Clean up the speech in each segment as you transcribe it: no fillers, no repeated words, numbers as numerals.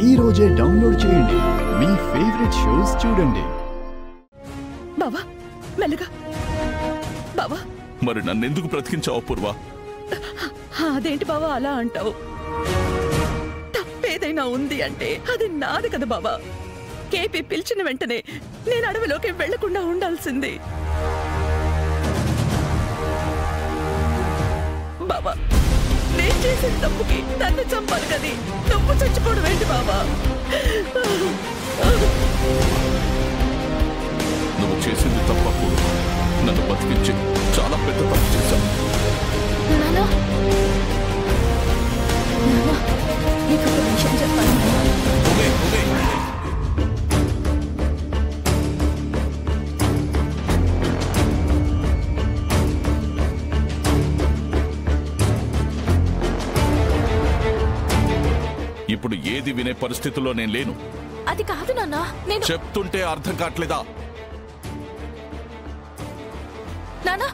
ఈ రోజే డౌన్లోడ్ చేయండి. మీ ఫేవరెట్ షోస్ చూడండి. బావా మెల్లగా. బావా మరి నన్నెందుకు బ్రతికించావు పూర్వ? అదేంటి బావా అలా అంటావు? తప్పేదైనా ఉంది అంటే అది నాది కదా బావా. కేపీ పిలిచిన వెంటనే నేను అడవిలోకి వెళ్లకుండా ఉండాల్సింది. బావా నేను చేసిన తప్పుకి నన్ను చంపాలి కానీ నువ్వు చచ్చిపోవడం ఏంటి బావా? నువ్వు చేసింది తప్ప పూర్వ. నన్ను బతికించి చాలా పెద్ద తప్పు చేశావు. నీకు ఒక విషయం చెప్పాలి. ఇప్పుడు ఏది వినే పరిస్థితుల్లో నేను లేను. అది కాదు నాన్న, నేను చెప్తుంటే అర్థం కావట్లేదా? నానా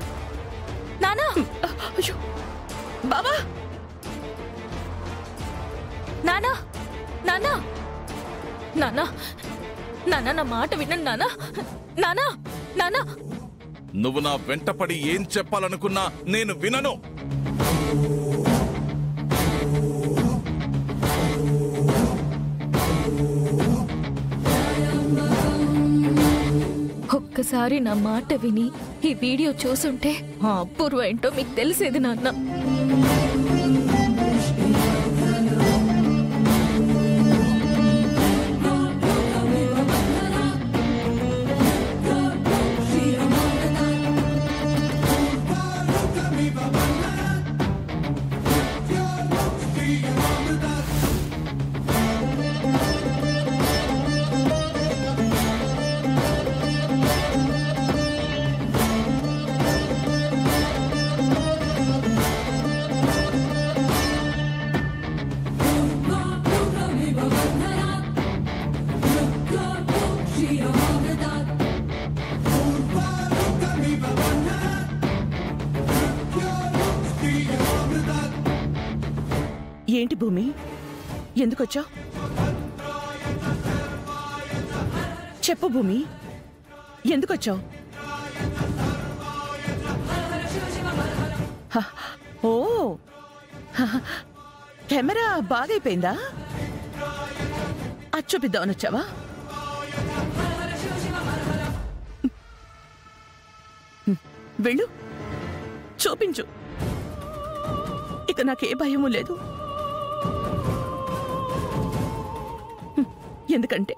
నానా అయ్యో బావా నానా నానా నానా నానా నా మాట వినండి నానా. నానా నానా నువ్వు నా వెంటపడి ఏం చెప్పాలనుకున్నా నేను వినను. ఒక్కసారి నా మాట విని ఈ వీడియో చూసుంటే ఆ అపూర్వ ఏంటో మీకు తెలిసేది నాన్న. ఏంటి భూమి, ఎందుకొచ్చావు? చెప్పు భూమి, ఎందుకొచ్చావు? ఓ కెమెరా బాగైపోయిందా? అది చూపిద్దామని వచ్చావా? వెళ్ళు, చూపించు. ఇక నాకే భయము లేదు. ఎందుకంటే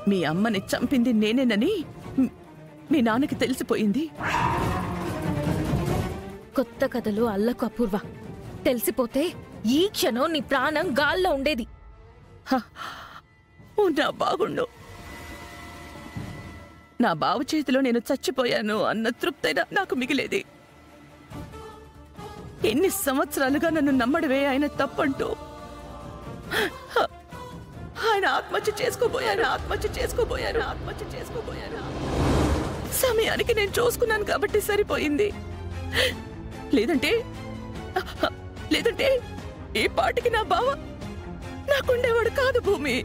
మీ అమ్మని చంపింది నేనేనని మీ నాన్నకి తెలిసిపోయింది. కొత్త కథలు అల్లకు అపూర్వ. తెలిసిపోతే ఈ క్షణం నీ ప్రాణం గాల్లో ఉండేది. నా బాగుండు. నా బావ చేతిలో నేను చచ్చిపోయాను అన్న తృప్తైనా నాకు మిగిలేది. ఎన్ని సంవత్సరాలుగా నన్ను నమ్మడమే ఆయన తప్పంటూ ఆయన ఆత్మహత్య చేసుకోబోయారు. సమయానికి నేను చూసుకున్నాను కాబట్టి సరిపోయింది. లేదంటే ఈ పాటికి నా బావ నాకుండేవాడు కాదు భూమి.